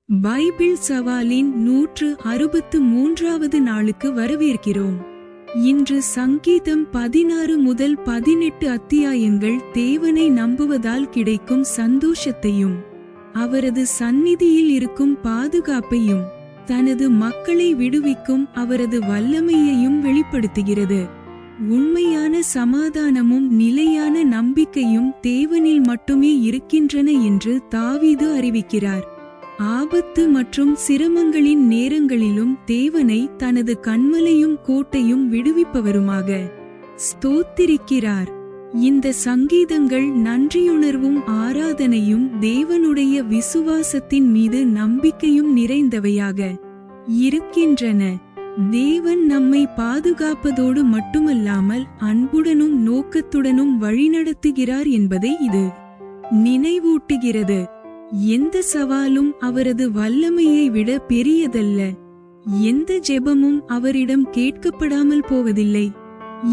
Bible சவாலின் 163வது நாளுக்கு வரவேற்கிறோம். இன்று சங்கீதம் 16 முதல் 18 அத்தியாயங்கள் தேவனை நம்புவதால் கிடைக்கும் சந்தோஷத்தையும் அவரது சந்நிதியில் இருக்கும் பாதுகாப்பையும் தனது மக்களை விடுவிக்கும் அவரது வல்லமையையும் வெளிப்படுத்துகிறது. உண்மையான சமாதானமும் நிலையான நம்பிக்கையும் தேவனில் மட்டுமே இருக்கின்றன என்று தாவீது அறிவிக்கிறார். ஆபத்து மற்றும் சிரமங்களின் நேரங்களிலும் தேவனை தனது கன்மலையும் கோட்டையும் விடுவிப்பவருமாக ஸ்தோத்திரிக்கிறார். இந்த சங்கீதங்கள் நன்றியுணர்வும் ஆராதனையும் தேவனுடைய விசுவாசத்தின் மீது நம்பிக்கையும் நிறைந்தவையாக இருக்கின்றன. தேவன் நம்மை பாதுகாப்பதோடு மட்டுமல்லாமல் அன்புடனும் நோக்கத்துடனும் வழிநடத்துகிறார் என்பதை இது நினைவூட்டுகிறது. எந்த சவாலும் அவரது வல்லமையை விட பெரியதல்ல. எந்த ஜெபமும் அவரிடம் கேட்கப்படாமல் போவதில்லை.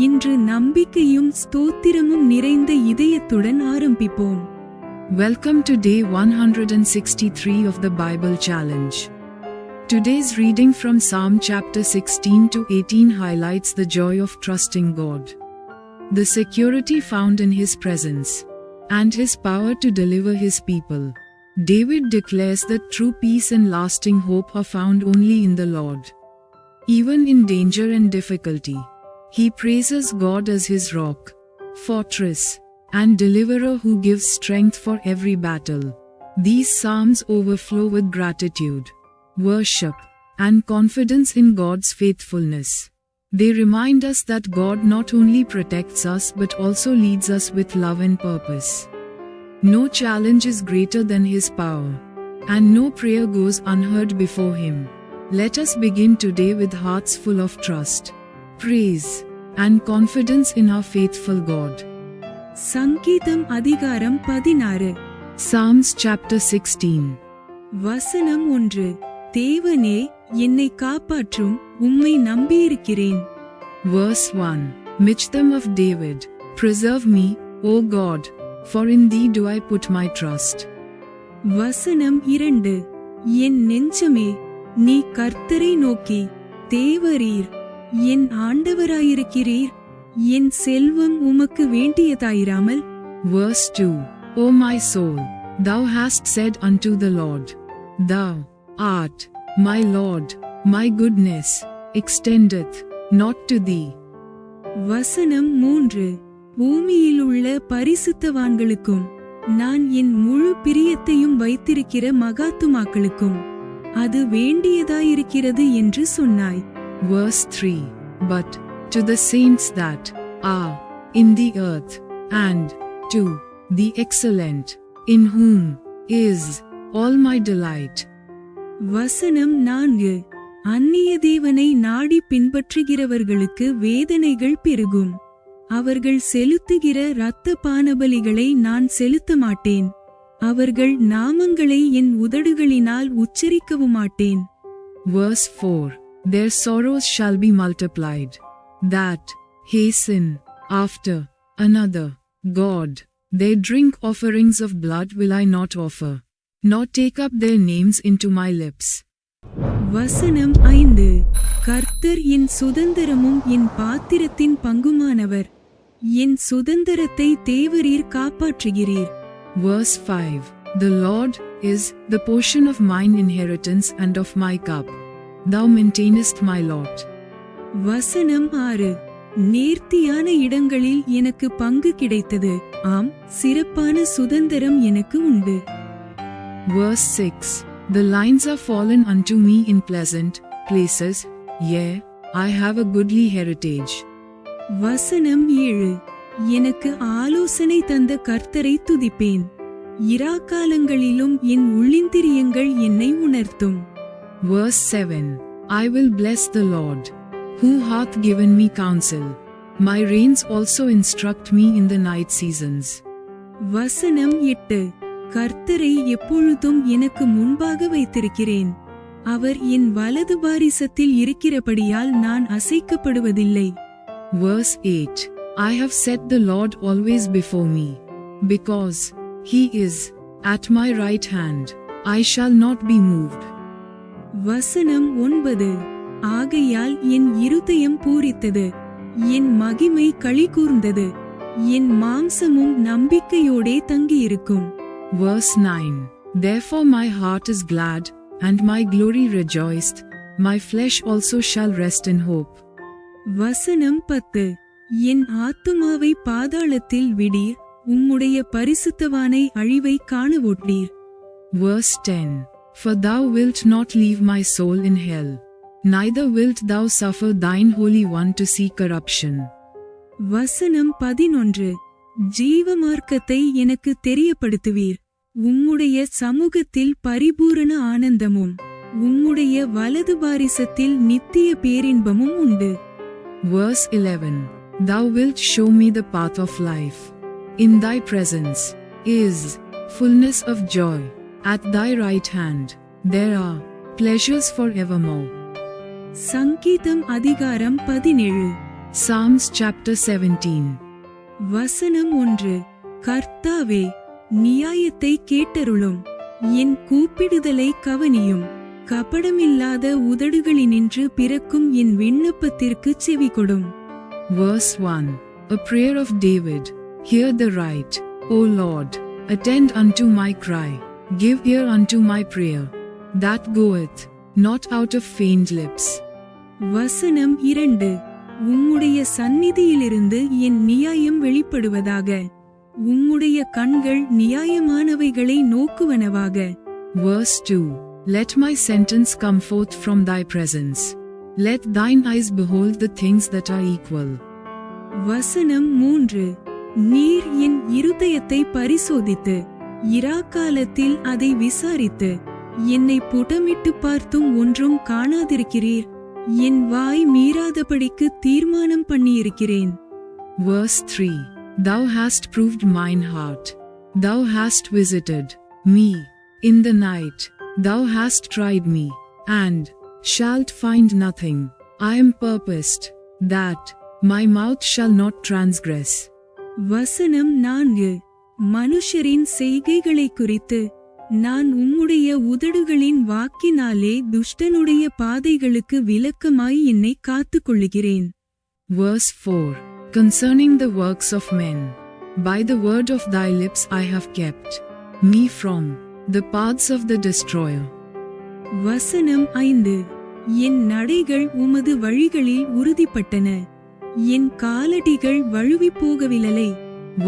இன்று நம்பிக்கையும் ஸ்தோத்திரமும் நிறைந்த இதயத்துடன் ஆரம்பிப்போம். Welcome to day 163 of the Bible Challenge. Today's reading from Psalm chapter 16 to 18 highlights the joy of trusting God, the security found in His presence, and His power to deliver His people. David declares that true peace and lasting hope are found only in the Lord. Even in danger and difficulty, he praises God as his rock, fortress, and deliverer who gives strength for every battle. These psalms overflow with gratitude, worship, and confidence in God's faithfulness. They remind us that God not only protects us but also leads us with love and purpose. No challenge is greater than His power, and no prayer goes unheard before Him. Let us begin today with hearts full of trust, praise, and confidence in our faithful God. சங்கீதம் அதிகாரம் 16. Psalms chapter 16. வசனம் 1. தேவனே, என்னை காப்பாற்றும், உம்மை நம்பியிருக்கிறேன். Verse 1. Michtam of David. Preserve me, O God, for in thee do I put my trust. வசனம் 2. என் நெஞ்சமே, நீ கர்த்தரை நோக்கி தேவரீர் என் ஆண்டவராயிருக்கிறீர். என் செல்வம் உமக்கு வேண்டியதாயிராமல். Verse 2. O my soul, thou hast said unto the Lord, Thou art my Lord, my goodness extendeth not to thee. வசனம் 3. பூமியிலுள்ள பரிசுத்தவான்களுக்கும் நான் என் முழு பிரியத்தையும் வைத்திருக்கிற மகாத்துமாக்களுக்கும் அது வேண்டியதாயிருக்கிறது என்று சொன்னாய். Verse 3. But to the saints that are in the earth, and to the excellent, in whom is all my delight. வசனம் 4. அந்நிய தேவனை நாடி பின்பற்றுகிறவர்களுக்கு வேதனைகள் பெருகும். அவர்கள் செலுத்துகிற இரத்த பானபலிகளை நான் செலுத்த மாட்டேன். அவர்கள் நாமங்களை என் உதடுகளினால் உச்சரிக்கவும் மாட்டேன். Verse 4. Their sorrows shall be multiplied, that hasten after another God. Their drink offerings of blood will I not offer, nor take up their names into my lips. வசனம் 5. கர்த்தர் என் சுதந்திரமும் என் பாத்திரத்தின் பங்குமானவர். என் சுதந்திரத்தை தேவரீர் காப்பாற்றுகிறீர். Verse 5. The Lord is the portion of mine inheritance and of my cup. Thou maintainest my lot. வசனம் 6. நேர்த்தியான இடங்களில் எனக்கு பங்கு கிடைத்தது. ஆம், சிறப்பான சுதந்திரம் எனக்கு உண்டு. Verse 6. The lines are fallen unto me in pleasant places, yea, I have a goodly heritage. வசனம் 7. எனக்கு ஆலோசனை தந்த கர்த்தரை துதிப்பேன். இராக்காலங்களிலும் என் உள்ளிந்திரியங்கள் என்னை உணர்த்தும். Verse 7. I will bless the Lord, who hath given me counsel. My reins also instruct me in the night seasons. வசனம் 8. கர்த்தரை எப்பொழுதும் எனக்கு முன்பாக வைத்திருக்கிறேன். அவர் என் வலது பாரிசத்தில் இருக்கிறபடியால் நான் அசைக்கப்படுவதில்லை. Verse 8. I have set the Lord always before me, because He is at my right hand. I shall not be moved. வசனம் 9. ஆகையால் என் இருதயம் பூரித்தது, என் மகிமை களிகூர்ந்தது, என் மாம்சமும் நம்பிக்கையோடே தங்கியிருக்கும். Verse 9. Therefore my heart is glad, and my glory rejoiced, my flesh also shall rest in hope. வசனம் 10. என் ஆத்துமாவை பாதாளத்தில் விடீர், உம்முடைய பரிசுத்தவானை அழிவை காணவொட்டீர். Verse 10. For thou wilt not leave my soul in hell, neither wilt thou suffer thine Holy One to see corruption. வசனம் 11. ஜீவமார்க்கத்தை எனக்கு தெரியப்படுத்துவீர், உம்முடைய சமூகத்தில் பரிபூரண ஆனந்தமும், உம்முடைய வலது பாரிசத்தில் நித்திய பேரின்பமும் உண்டு. Verse 11. Thou wilt show me the path of life. In thy presence is fullness of joy. At thy right hand there are pleasures forevermore. சங்கீதம் அதிகாரம் 17. Psalms chapter 17. வசனம் 1. கர்த்தாவே, நியாயத்தை கேட்டருளும், என் கூப்பிடுதலை கவனியும், கபடமில்லாத உதடுகளினின்று பிறக்கும் என் விண்ணப்பத்திற்குச் செவிகொடும். Verse 1. A prayer of David. Hear the right, O Lord, attend unto my cry, give ear unto my prayer, that goeth not out of feigned lips. வசனம் 2. உம்முடைய சந்நிதியிலிருந்து என் நியாயம் வெளிப்படுவதாக, உம்முடைய கண்கள் நியாயமானவைகளை நோக்குவனவாக. Verse 2. Let my sentence come forth from thy presence. Let thine eyes behold the things that are equal. வசனம் 3. நீர் என் இருதயத்தை பரிசோதித்து, இராக்காலத்தில் அதை விசாரித்து, என்னை புடமிட்டு பார்த்தும் ஒன்றும் காணாதிருக்கிறீர், என் வாய் மீறாதபடிக்கு தீர்மானம் பண்ணியிருக்கிறேன். Verse 3. Thou hast proved mine heart. Thou hast visited me in the night. Thou hast tried me, and shalt find nothing. I am purposed that my mouth shall not transgress. வசனம் 4. மனுஷரின் செய்கைகளை குறித்து, நான் உம்முடைய உதடுகளின் வாக்கினாலே துஷ்டனுடைய பாதைகளுக்கு விலக்கமாய் என்னை காத்துக்கொள்ளுகிறேன். Verse 4. Concerning the works of men, by the word of thy lips I have kept me from the paths of the destroyer. வசனம் 5. என் நடைகள் உமது வழிகளில் உறுதிப்பட்டன, என் காலடிகள் வழுவிப் போகவில்லை.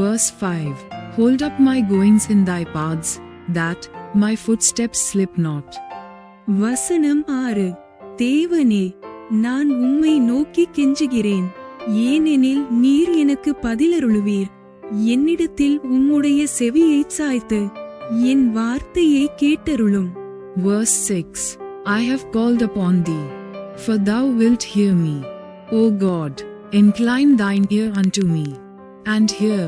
Verse 5. Hold up my goings in thy paths, that my footsteps slip not. வசனம் 6. தேவனே, நான் உம்மை நோக்கி கெஞ்சுகிறேன், ஏனெனில் நீர் எனக்கு பதிலருளுவீர், என்னிடத்தில் உம்முடைய செவியைச் சாய்த்து என் வார்த்தையை கேட்டருளும். Verse 6. I have called upon thee, for thou wilt hear me. O God, incline thine ear unto me, and hear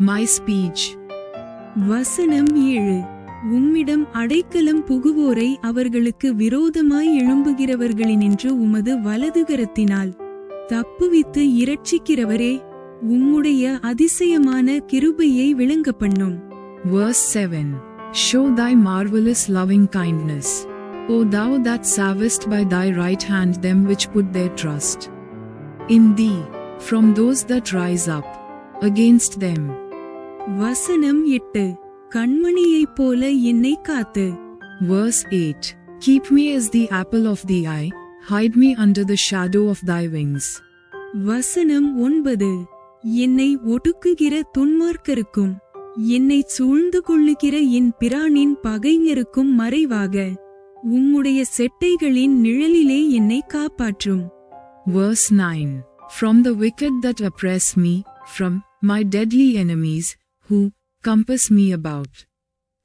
my speech. வசனம் 7. உம்மிடம் அடைக்கலம் புகுவோரை அவர்களுக்கு விரோதமாய் எழும்புகிறவர்களினின்று உமது வலதுகரத்தினால் தப்புவித்து இரட்சிக்கிறவரே, உம்முடைய அதிசயமான கிருபையை விளங்க பண்ணும். Verse 7. Show thy marvelous loving kindness, O thou that savest by thy right hand them which put their trust in thee, from those that rise up against them. வசனம் 8. கண்மணியைப் போல என்னை காத்து. Verse 8. Keep me as the apple of the eye, hide me under the shadow of thy wings. வசனம் 9. என்னை ஒடுக்குகிற துன்மார்க்கருக்கும், என்னை சூழ்ந்து கொள்ளுகிற என் பிரானின் பகைஞருக்கும் மறைவாக, உம்முடைய செட்டைகளின் நிழலிலே என்னை காப்பாற்றும். Verse 9. From the wicked that oppress me, from my deadly enemies, who compass me about.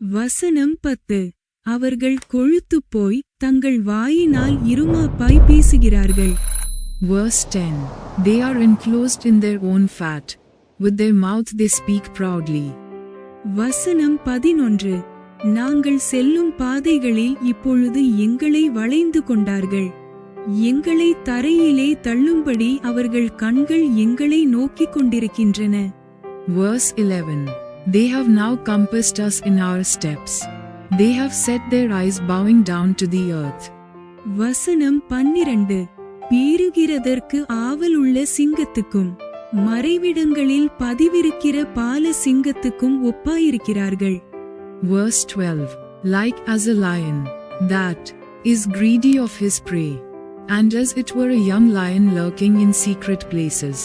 வசனம் 10. அவர்கள் கொழுத்துப் போய் தங்கள் வாயினால் இருமாப்பாய் பேசுகிறார்கள். Verse 10. They are enclosed in their own fat, with their mouth they speak proudly. வசனம் 11. நாங்கள் செல்லும் பாதைகளில் இப்பொழுது எங்களை வளைந்து கொண்டார்கள், எங்களை தரையிலே தள்ளும்படி அவர்கள் கண்கள் எங்களை நோக்கிக் கொண்டிருக்கின்றன. Verse 11. They have now compassed us in our steps. They have set their eyes bowing down to the earth. வசனம் 12 பீறுகிறதற்கு ஆவலுள்ள சிங்கத்துக்கும் மறைவிடங்களில் பதிவிருக்கிற பால சிங்கத்துக்கும் ஒப்பாயிருக்கிறார்கள். Verse 12 Like as a lion, that is greedy of his prey, and as it were a young lion lurking in secret places.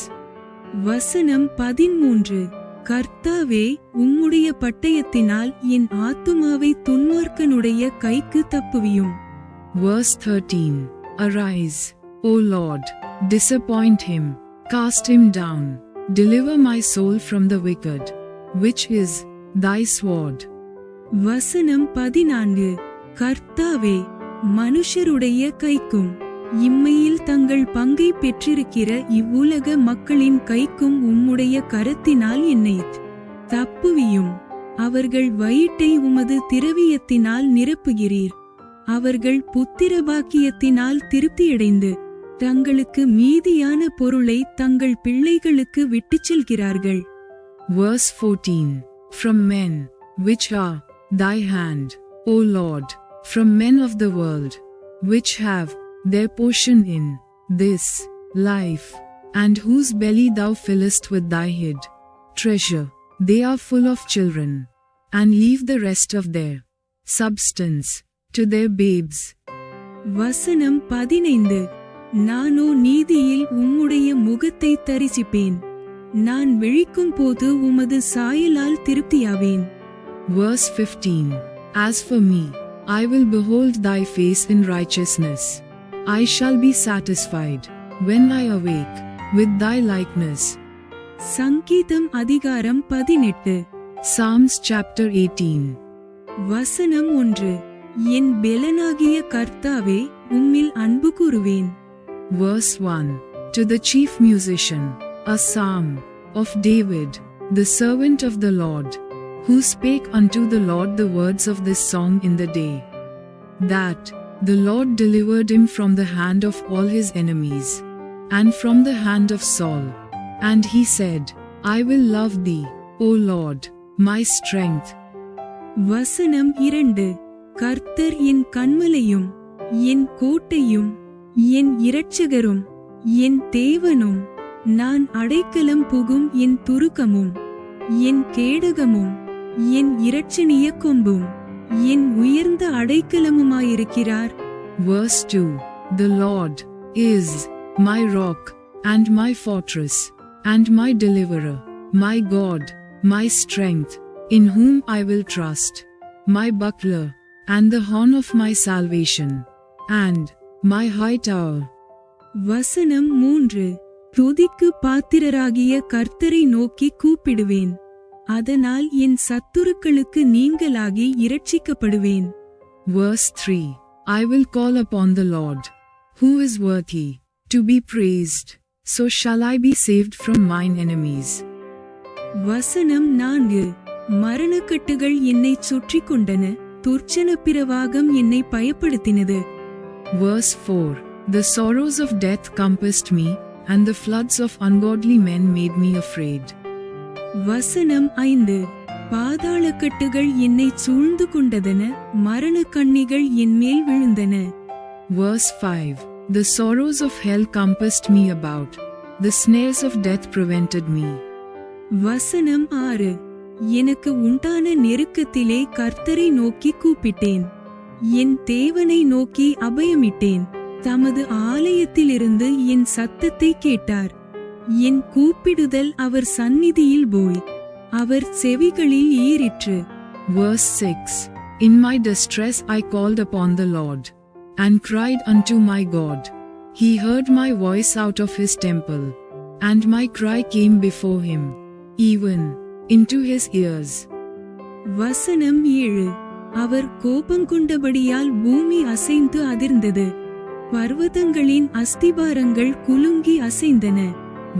வசனம் 13 கர்த்தாவே உம்முடைய பட்டயத்தினால் என் ஆத்துமாவை துன்மார்க்கனுடைய கைக்கு தப்புவியும். Verse 13 Arise, O Lord, disappoint him, cast him down, deliver my soul from the wicked, which is thy sword. வசனம் 14 கர்த்தாவே மனுஷருடைய கைக்கும் இம்மையில் தங்கள் பங்கை பெற்றிருக்கிற இவ்வுலக மக்களின் கைக்கும் உம்முடைய கரத்தினால் என்னை தப்புவியும். அவர்கள் வயிற்றை உமது திரவியத்தினால் நிரப்புகிறீர். அவர்கள் புத்திரபாக்கியத்தினால் திருப்தியடைந்து தங்களுக்கு மீதியான பொருளை தங்கள் பிள்ளைகளுக்கு விட்டுச் செல்கிறார்கள். Verse 14 From men, which are thy hand, O Lord, from men of the world, which have their portion in this life, and whose belly thou fillest with thy hid treasure, they are full of children, and leave the rest of their substance to their babes. வசனம் 15 நானோ நீதியில் உம்முடைய முகத்தை தரிசிப்பேன். நான் விழிக்கும் போது உமது சாயலால் திருப்தியாவேன். Verse 15 As for me, I will behold thy face in righteousness. I shall be satisfied, when I awake, with thy likeness. சங்கீதம் அதிகாரம் 18 Psalms chapter 18 வசனம் 1 என் பெலனாகிய கர்த்தாவே உம்மில் அன்பு கூறுவேன். Verse 1 To the chief musician, a psalm of David, the servant of the Lord, who spake unto the Lord the words of this song in the day, that the Lord delivered him from the hand of all his enemies, and from the hand of Saul. And he said, I will love thee, O Lord, my strength. வசனம் 2 கர்த்தர் என் கன்மலையும் என் கோட்டையும் என் இரட்சகரும் என் தேவனும் நான் அடைக்கலம் புகும் என் துருக்கமும் என் கேடகமும் என் இரட்சணிய கொம்பும் என் உயர்ந்த அடைக்கலமுமாயிருக்கிறார். Verse 2 The Lord is my rock and my fortress and my deliverer, my God, my strength, in whom I will trust, my buckler and the horn of my salvation, and my high tower. வசனம் 3 துதிக்கு பாத்திரராகிய கர்த்தரை நோக்கி கூப்பிடுவேன். அதனால் என் சத்துருக்களுக்கு நீங்கலாகி இரட்சிக்கப்படுவேன். Verse 3 I will call upon the Lord, who is worthy to be praised, so shall I be saved from mine enemies. வசனம் 4 மரணக்கட்டுகள் என்னை சுற்றி கொண்டன, துர்ச்சன பிரவாகம் என்னை பயப்படுத்தினது. Verse 4 The sorrows of death compassed me, and the floods of ungodly men made me afraid. வசனம் 5 பாதாளக்கட்டுகள் என்னை சூழ்ந்து கொண்டதன, மரண கண்ணிகள் என்மேல் விழுந்தன. Verse 5 The sorrows of hell compassed me about, the snares of death prevented me. வசனம் 6 எனக்கு உண்டான நெருக்கத்திலே கர்த்தரை நோக்கி கூப்பிட்டேன், என் தேவனை நோக்கி அபயமிட்டேன். தமது ஆலயத்திலிருந்து என் சத்தத்தை கேட்டார். என் கூப்பிடுதல் அவர் சந்நிதியில் போய் அவர் செவிகளில் ஏறிற்று. Verse 6 In my distress I called upon the Lord, and cried unto my God. He heard my voice out of his temple, and my cry came before him, even into his ears. வசனம் 7 அவர் கோபங்கொண்டபடியால் பூமி அசைந்து அதிர்ந்தது, பர்வதங்களின் அஸ்திபாரங்கள் குலுங்கி அசைந்தன.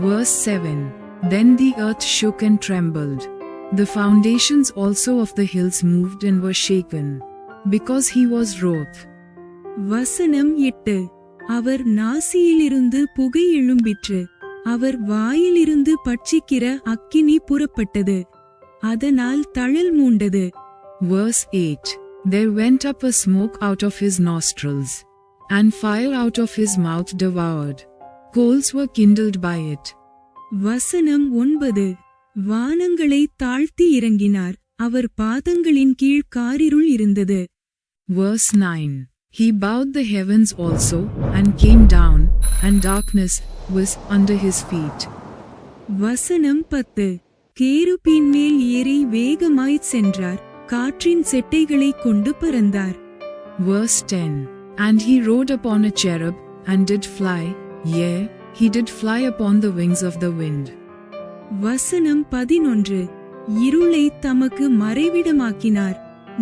Verse 7 Then the earth shook and trembled. The foundations also of the hills moved and were shaken, because he was wroth. வசனம் 8 அவர் நாசியிலிருந்து புகை எழும்பிற்று, அவர் வாயிலிருந்து பட்சிக்கிற அக்கினி புறப்பட்டது, அதனால் தழல் மூண்டது. Verse 8 There went up a smoke out of his nostrils, and fire out of his mouth devoured. Coals were kindled by it. வசனம் 9. வானங்களை தாழ்த்தி இறங்கினார், அவர் பாதங்களின் கீழ் காரிருள் இருந்தது. Verse 9. He bowed the heavens also, and came down, and darkness was under his feet. வசனம் 10. கேருபீன் மேல் ஏறி வேகமாய்ச் சென்றார், காற்றின் செட்டைகளை கொண்டு பறந்தார். Verse 10. And he rode upon a cherub, and did fly, yea, he did fly upon the wings of the wind. வசனம் 11. இருளை தமக்கு மறைவிடமாக்கினார்,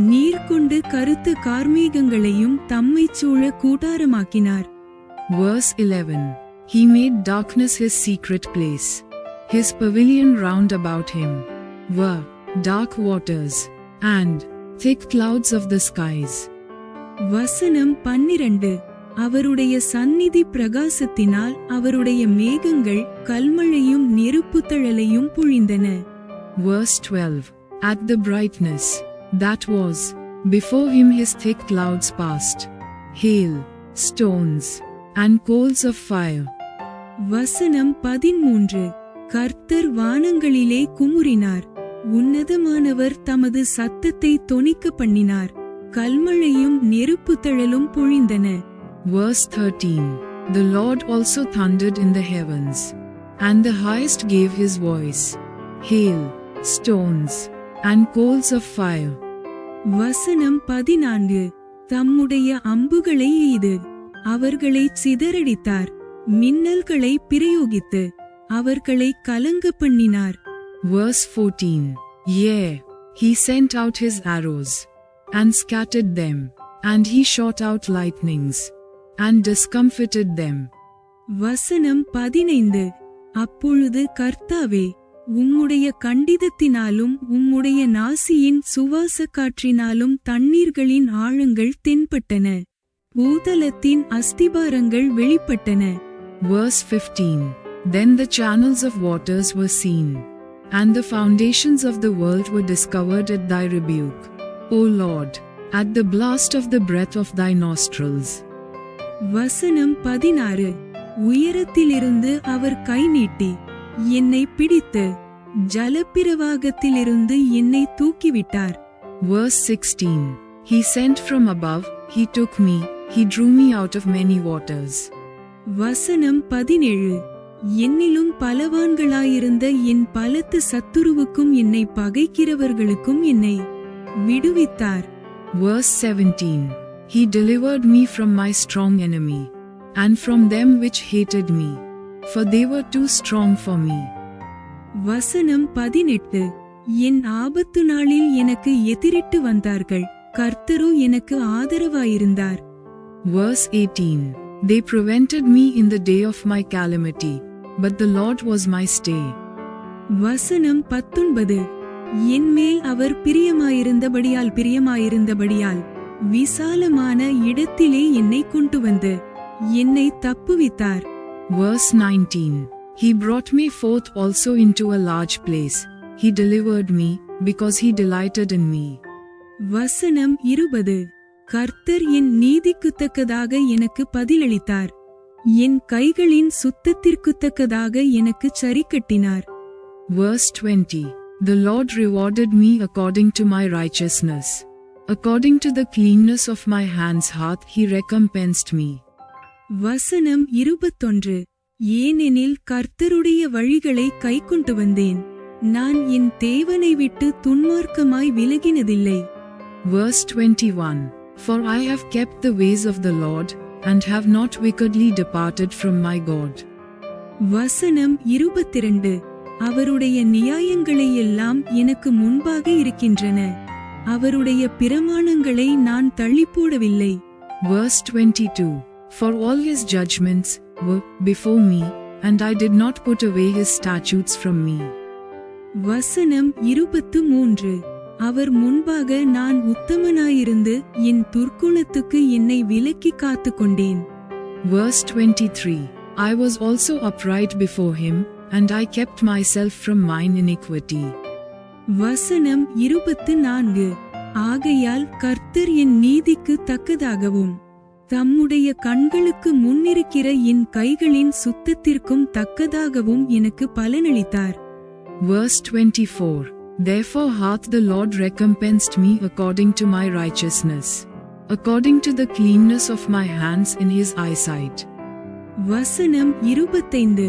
நீர் கொண்டு கருத்த கார்மேகங்களையும் தம்மைச் சூழ கூடாரமாக்கினார். Verse 11. He made darkness his secret place. His pavilion round about him were dark waters, and thick clouds of the skies. வசனம் 12. அவருடைய சந்நிதி பிரகாசத்தினால் அவருடைய மேகங்கள் கல்மழையும் நெருப்புத்தழலையும் பொழிந்தன. Verse 12. At the brightness that was before him his thick clouds passed, hail, stones, and coals of fire. வசனம் 13. கர்த்தர் வானங்களிலே குமுறினார், உன்னதமானவர் தமது சத்தத்தை தொனிக்க பண்ணினார், கல்மழையும் நெருப்புத்தழலும் பொழிந்தன. Verse 13. The Lord also thundered in the heavens, and the highest gave his voice, hail, stones, and coals of fire. வசனம் 14. தம்முடைய அம்புகளை எய்து அவர்களை சிதறடித்தார், மின்னல்களை பிரயோகித்து அவர்களை கலங்க பண்ணினார். Verse 14. Yea, he sent out his arrows, and scattered them, and he shot out lightnings, and discomfited them. வசனம் 15. அப்பொழுது கர்த்தாவே, உம்முடைய கண்டிதத்தினாலும் உம்முடைய நாசியின் சுவாச காற்றினாலும் தண்ணீர்களின் ஆழங்கள் தென்பட்டன, பூதலத்தின் அஸ்திபாரங்கள் வெளிப்பட்டன. Verse 15. Then the channels of waters were seen, and the foundations of the world were discovered at thy rebuke, O Lord, at the blast of the breath of thy nostrils. வசனம் 16. உயரத்திலிருந்து அவர் கை நீட்டி என்னை பிடித்து ஜலப்பிரவாகத்திலிருந்து என்னை தூக்கிவிட்டார். Verse 16. He sent from above, he took me, he drew me out of many waters. வசனம் 17. என்னிலும் பலவான்களாயிருந்த என் பலத்து சத்துருவுக்கும் என்னை பகைக்கிறவர்களுக்கும் என்னை விடுவித்தார். Verse 17. He delivered me from my strong enemy, and from them which hated me, for they were too strong for me. வசனம் 18. என் ஆபத்து நாளில் எனக்கு எதிரிட்டு வந்தார்கள், கர்த்தரோ எனக்கு ஆதரவாயிருந்தார். Verse 18. They prevented me in the day of my calamity, but the Lord was my stay. வசனம் 19. என்மேல் அவர் பிரியமாயிருந்தபடியால் விசாலமான இடத்திலே என்னை கொண்டு வந்து என்னை தப்புவித்தார். Verse 19. He brought me forth also into a large place. He delivered me, because he delighted in me. வசனம் 20. கர்த்தர் என் நீதிக்குத்தக்கதாக எனக்கு பதிலளித்தார், என் கைகளின் சுத்தத்திற்குத்தக்கதாக எனக்கு சரிக்கட்டினார். Verse 20. The Lord rewarded me according to my righteousness. According to the cleanness of my hands hath he recompensed me. வசனம் 21. ஏனெனில் கர்த்தருடைய வழிகளை கைக்கொண்டு வந்தேன், நான் என் தேவனை விட்டு துன்மார்க்கமாய் விலகினதில்லை. Verse 21. For I have kept the ways of the Lord, and have not wickedly departed from my God. வசனம் 22. அவருடைய நியாயங்களையெல்லாம் எனக்கு முன்பாக இருக்கின்றன, அவருடைய பிரமாணங்களை நான் தள்ளிப்போடவில்லை. Verse 22. For all his judgments were before me, and I did not put away his statutes from me. வசனம் 23. அவர் முன்பாக நான் உத்தமனாயிருந்து என் துர்க்குணத்துக்கு என்னை விலக்கி காத்து கொண்டேன். Verse 23. I was also upright before him, and I kept myself from mine iniquity. வசனம் 24. ஆகையால் கர்த்தர் என் நீதிக்கு தக்கதாகவும் தம்முடைய கண்களுக்கு முன்னிருக்கிற என் கைகளின் சுத்தத்திற்கும் தக்கதாகவும் எனக்கு பலனளித்தார். Verse 24. Therefore hath the Lord recompensed me according to my righteousness, according to the cleanness of my hands in his eyesight. வசனம் 25.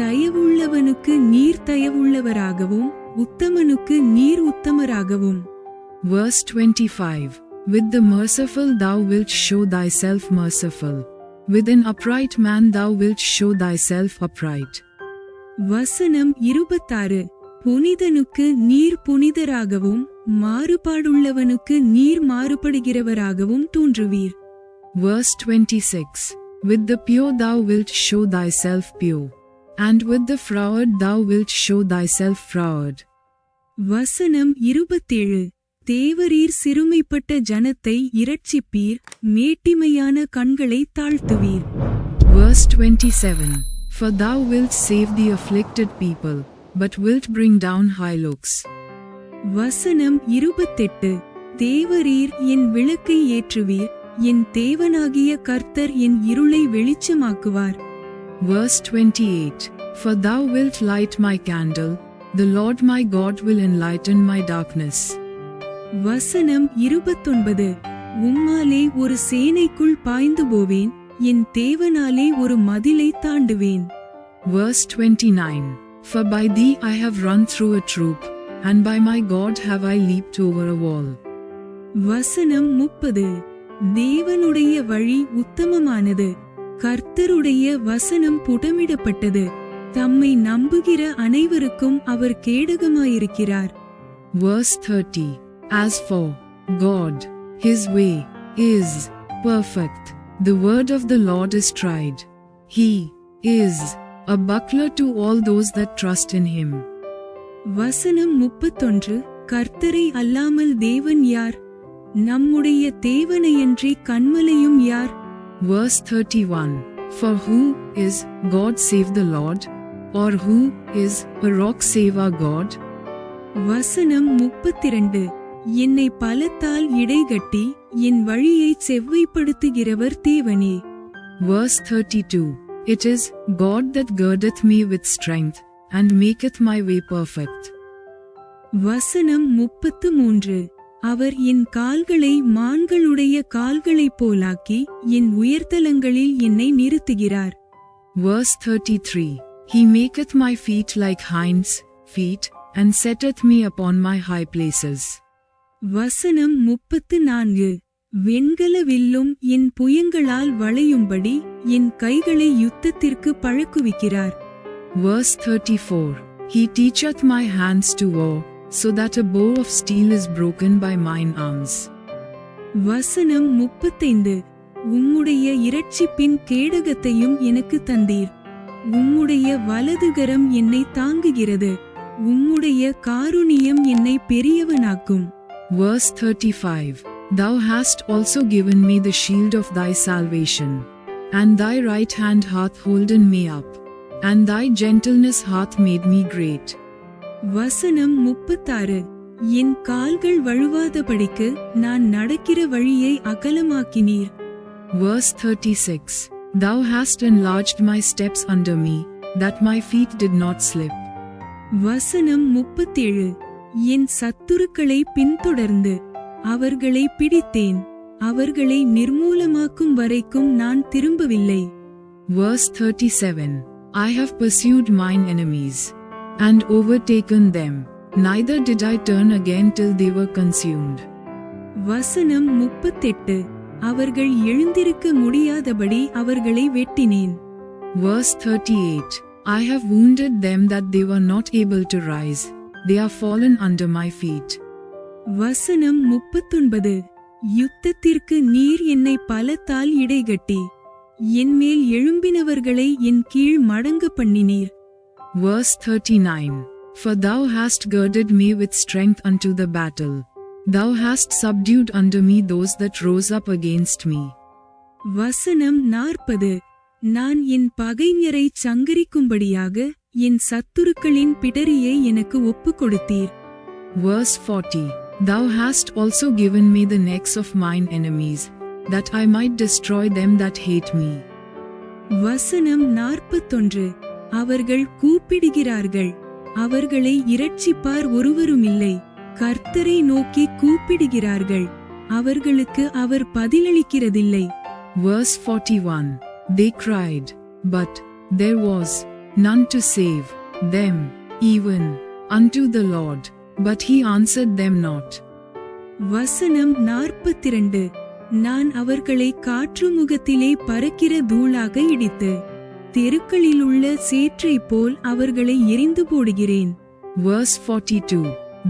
தயவுள்ளவனுக்கு நீர் தயவுள்ளவராகவும் உத்தமனுக்கு நீர் உத்தமராகவும். Verse 25. With the merciful thou wilt show thyself merciful, with an upright man thou wilt show thyself upright. வசனம் 26. புனிதனுக்கு நீர் புனிதராகவும் மாறுபாடுள்ளவனுக்கு நீர் மாறுபடுகிறவராகவும் தோன்றுவீர். Verse 26. With the pure thou wilt show thyself pure, and with the froward thou wilt show thyself froward. வசனம் 27. தேவரீர் சிறுமைப்பட்ட ஜனத்தை இரட்சிப்பீர், மேட்டிமையான கண்களை தாழ்த்துவீர். Verse 27. For thou wilt save the afflicted people, but wilt bring down high looks. வசனம் 28. தேவரீர் என் விளக்கை ஏற்றுவீர், என் தேவனாகிய கர்த்தர் என் இருளை வெளிச்சமாக்குவார். Verse 28. For thou wilt light my candle, the Lord my God will enlighten my darkness. வசனம் 29. உம்மாலே ஒரு சேனைக்குள் பாய்ந்து போவேன், என் தேவனாலே ஒரு மதிலை தாண்டுவேன். Verse 29. For by thee I have run through a troop, and by my God have I leaped over a wall. வசனம் 30. தேவனுடைய வழி உத்தமமானது, கர்த்தருடைய வசனம் புடமிடப்பட்டது, தம்மை நம்புகிற அனைவருக்கும் அவர் கேடகமாயிருக்கிறார். Verse 30. As for God, his way is perfect. The word of the Lord is tried. He is a buckler to all those that trust in him. வசனம் 31. கர்த்தரை அல்லாமல் தேவன் யார்? நம்முடைய தேவனையன்றி கன்மலையும் யார்? Verse 31. For who is God save the Lord? Or who is a rock save our God? வசனம் 32. என்னை பலத்தால் இடைகட்டி என் வழியை செவ்வைப்படுத்துகிறவர் தேவனே. Verse 32. It is God that girdeth me with strength, and maketh my way perfect. வசனம் 33. அவர் என் கால்களை மான்களுடைய கால்களைப் போலாக்கி என் உயர்தலங்களில் என்னை நிறுத்துகிறார். Verse 33. He maketh my feet like hinds' feet, and setteth me upon my high places. வசனம் 34. வெண்கல வில்லும் என் புயங்களால் வளையும்படி என் கைகளை யுத்தத்திற்கு பழக்குவிக்கிறார். Verse 34. He teacheth my hands to war, so that a bow of steel is broken by mine arms. வசனம் 35. உம்முடைய இரட்சிப்பின் கேடகத்தையும் எனக்கு தந்தீர், உம்முடைய வலதுகரம் என்னை தாங்குகிறது, உம்முடைய காருணியம் என்னை பெரியவனாக்கும். Verse 35. Thou hast also given me the shield of thy salvation, and thy right hand hath holden me up, and thy gentleness hath made me great. வசனம் 36. என் கால்கள் வழுவாதபடிக்கு நான் நடக்கிற வழியை அகலமாக்கினீர். Verse 36. Thou hast enlarged my steps under me, that my feet did not slip. வசனம் 37. என் சத்துருக்களை பின்தொடர்ந்து அவர்களை பிடித்தேன், அவர்களை நிர்மூலமாக்கும் வரைக்கும் நான் திரும்பவில்லை. Verse 37. I have pursued mine enemies, and overtaken them, neither did I turn again till they were consumed. வசனம் 38. அவர்கள் எழுந்திருக்க முடியாதபடி அவர்களை வெட்டினேன். Verse 38. I have wounded them that they were not able to rise, they are fallen under my feet. வசனம் 39. யுத்தத்திற்கு நீர் என்னை பலத்தால் இடைகட்டி என்மேல் எழும்பினவர்களை என் கீழ் மடங்க பண்ணினீர். Verse 39. For thou hast girded me with strength unto the battle, thou hast subdued under me those that rose up against me. வசனம் 40. நான் என் பகைஞரை சங்கரிக்கும்படியாக என் சத்துருக்களின் பிடரியை எனக்கு ஒப்புக் கொடுத்தீர். Verse 40. Thou hast also given me the necks of mine enemies, that I might destroy them that hate me. வசனம் 41. அவர்கள் கூப்பிடுகிறார்கள், அவர்களை இரட்சிப்பார் ஒருவருமில்லை. கர்த்தரை நோக்கி கூப்பிடுகிறார்கள், அவர்களுக்கு அவர் பதிலளிக்கிறதில்லை. Verse 41. They cried, but there was none to save them, even unto the Lord, but he answered them not. வசனம் 42. நான் அவர்களை காற்று முகத்திலே பறக்கிற தூளாக இடித்து, தெருக்களிலுள்ள சேற்றைப் போல் அவர்களை எரிந்து போடுகிறேன். Verse 42.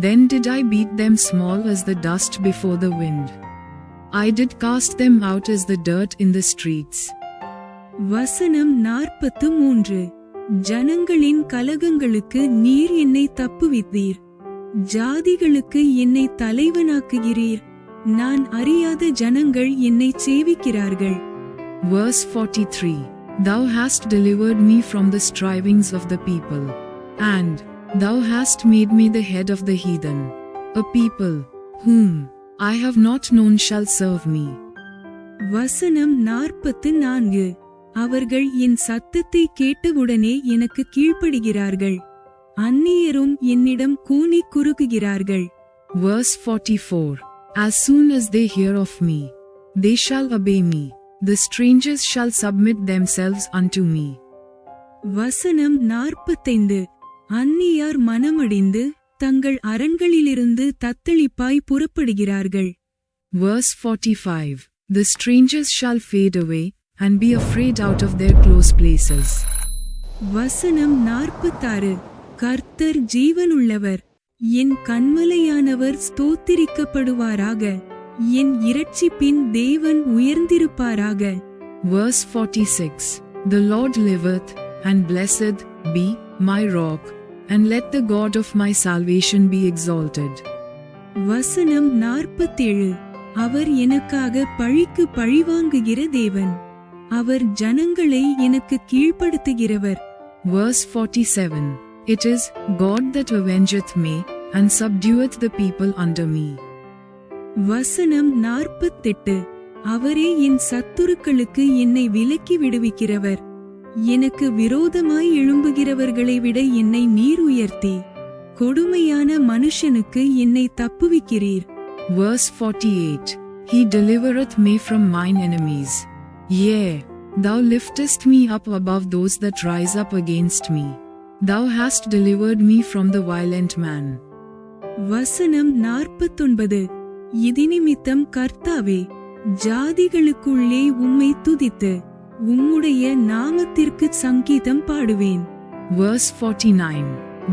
Then did I beat them small as the dust before the wind. I did cast them out as the dirt in the streets. வசனம் 43. ஜனங்களின் கலகங்களுக்கு நீர் என்னை தப்புவித்தீர், ஜாதிகளுக்கு என்னை தலைவனாக்குகிறீர். நான் அறியாத ஜனங்கள் என்னை சேவிக்கிறார்கள். Verse 43. Thou hast delivered me from the strivings of the people, and thou hast made me the head of the heathen. A people whom I have not known shall serve me. வசனம் 44. அவர்கள் என் சத்தத்தை கேட்டவுடனே எனக்கு கீழ்ப்படுகிறார்கள், அந்நியரும் என்னிடம் கூனி குறுகுகிறார்கள். Verse 44. As soon as they hear of me, they shall obey me. The strangers shall submit themselves unto me. வசனம் 45. அந்நியார் மனமடிந்து தங்கள் அரண்களிலிருந்து தத்தளிப்பாய் புறப்படுகிறார்கள். Verse 45. The strangers shall fade away, and be afraid out of their close places. வசனம் 46. கர்த்தர் ஜீவனுள்ளவர், என் கன்மலையானவர் ஸ்தோத்திரிக்கப்படுவாராக, என் இரட்சிப்பின் தேவன் உயர்ந்திருப்பாராக. Verse 46. The Lord liveth, and blessed be my rock, and let the God of my salvation be exalted. வசனம் 47. அவர் எனக்காக பழிக்கு பழிவாங்குகிற தேவன், அவர் ஜனங்களை எனக்கு கீழ்ப்படுத்துகிறவர். Verse 47. It is God that avengeth me, and subdueth the people under me. வசனம் 48. அவரே என் சத்துருக்களுக்கு என்னை விலக்கி விடுவிக்கிறவர், எனக்கு விரோதமாய் எழும்புகிறவர்களை விட என்னை நீர் உயர்த்தி, கொடுமையான மனுஷனுக்கு என்னை தப்புவிக்கிறீர். Verse 48. He delivereth me from mine enemies. Yea, thou liftest me up above those that rise up against me. Thou hast delivered me from the violent man. வசனம் 49. இதினிமித்தம் கர்த்தாவே, ஜாதிகளுக்குள்ளே உம்மை துதித்து உம்முடைய நாமத்திற்கு சங்கீதம் பாடுவேன். Verse 49.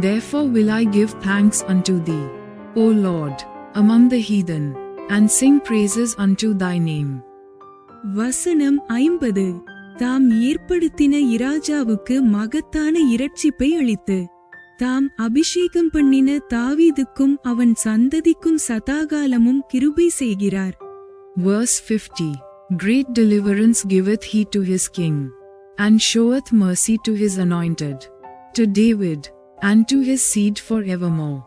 Therefore will I give thanks unto thee, O Lord, among the heathen, and sing praises unto thy name. வசனம் 50. தாம் ஏற்படுத்தின இராஜாவுக்கு மகத்தான இரட்சிப்பை அளித்து, தாம் அபிஷேகம் பண்ணின தாவீதுக்கும் அவன் சந்ததிக்கும் சதாகாலமும் கிருபை செய்கிறார். Verse 50. Great deliverance giveth he to his king, and showeth mercy to his anointed, to David, and to his seed forevermore.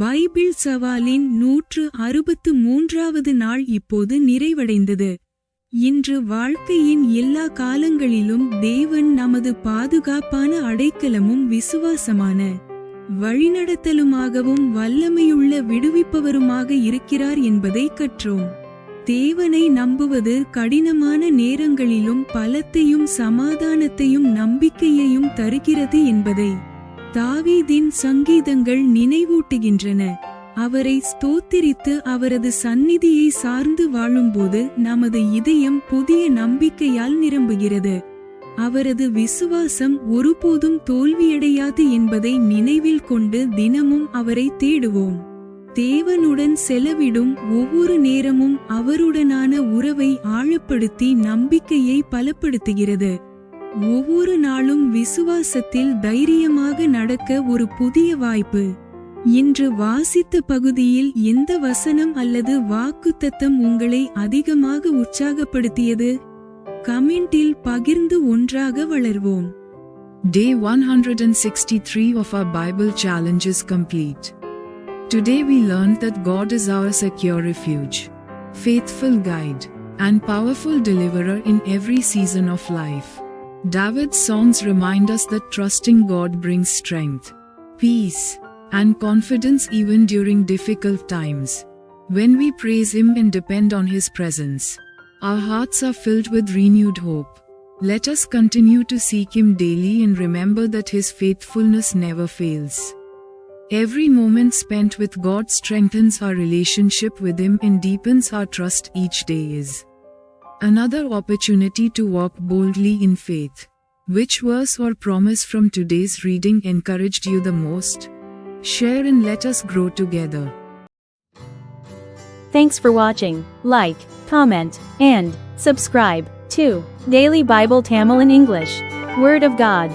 Bible சவாலின் 163வது நாள் இப்போது நிறைவடைந்தது. இன்று வாழ்க்கையின் எல்லா காலங்களிலும் தேவன் நமது பாதுகாப்பான அடைக்கலமும் விசுவாசமான வழிநடத்தலுமாகவும் வல்லமையுள்ள விடுவிப்பவருமாக இருக்கிறார் என்பதை கற்றோம். தேவனை நம்புவது கடினமான நேரங்களிலும் பலத்தையும் சமாதானத்தையும் நம்பிக்கையையும் தருகிறது என்பதை தாவீதின் சங்கீதங்கள் நினைவூட்டுகின்றன. அவரை ஸ்தோத்திரித்து அவரது சந்நிதியை சார்ந்து வாழும்போது நமது இதயம் புதிய நம்பிக்கையால் நிரம்புகிறது. அவரது விசுவாசம் ஒருபோதும் தோல்வியடையாது என்பதை நினைவில் கொண்டு தினமும் அவரை தேடுவோம். தேவனுடன் செலவிடும் ஒவ்வொரு நேரமும் அவருடனான உறவை ஆழப்படுத்தி நம்பிக்கையை பலப்படுத்துகிறது. ஒவ்வொரு நாளும் விசுவாசத்தில் தைரியமாக நடக்க ஒரு புதிய வாய்ப்பு. இன்று வாசித்த பகுதியில் எந்த வசனம் அல்லது வாக்குத்தத்தம் உங்களை அதிகமாக உற்சாகப்படுத்தியது? கமெண்டில் பகிர்ந்து ஒன்றாக வளர்வோம். Day 163 of our Bible challenge is complete. Today we learned that God is our secure refuge, faithful guide, and powerful deliverer in every season of life. David's songs remind us that trusting God brings strength, peace, and confidence even during difficult times. When we praise Him and depend on His presence, our hearts are filled with renewed hope. Let us continue to seek Him daily and remember that His faithfulness never fails. Every moment spent with God strengthens our relationship with Him and deepens our trust each day is another opportunity to walk boldly in faith. Which verse or promise from today's reading encouraged you the most? Share and let us grow together. Thanks for watching. Like, comment, and subscribe to Daily Bible Tamil in English. Word of God.